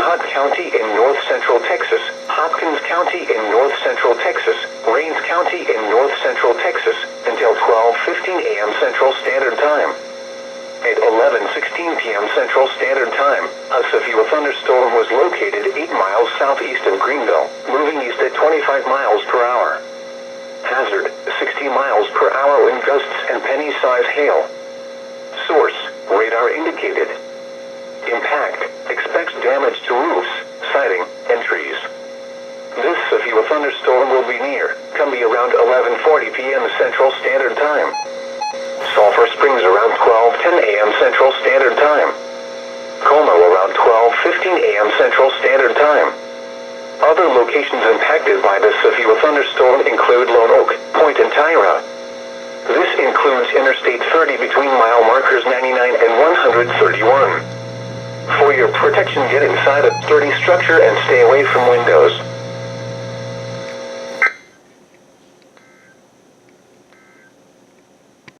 Scott County in north central Texas, Hopkins County in north central Texas, Rains County in north central Texas, until 12:15 a.m. Central Standard Time. At 11:16 p.m. Central Standard Time, a severe thunderstorm was located 8 miles southeast of Greenville, moving east at 25 miles per hour. Hazard, 60 miles per hour wind gusts and penny-size hail. Source, radar indicated. Impact, expects damage to roofs, siding, and trees. This severe thunderstorm will be can be around 11:40 p.m. Central Standard Time. Sulphur Springs around 12:10 a.m. Central Standard Time. Como around 12:15 a.m. Central Standard Time. Other locations impacted by this severe thunderstorm include Lone Oak, Point, and Tyra. This includes Interstate 30 between mile markers 99 and 131. For your protection, get inside a sturdy structure and stay away from windows.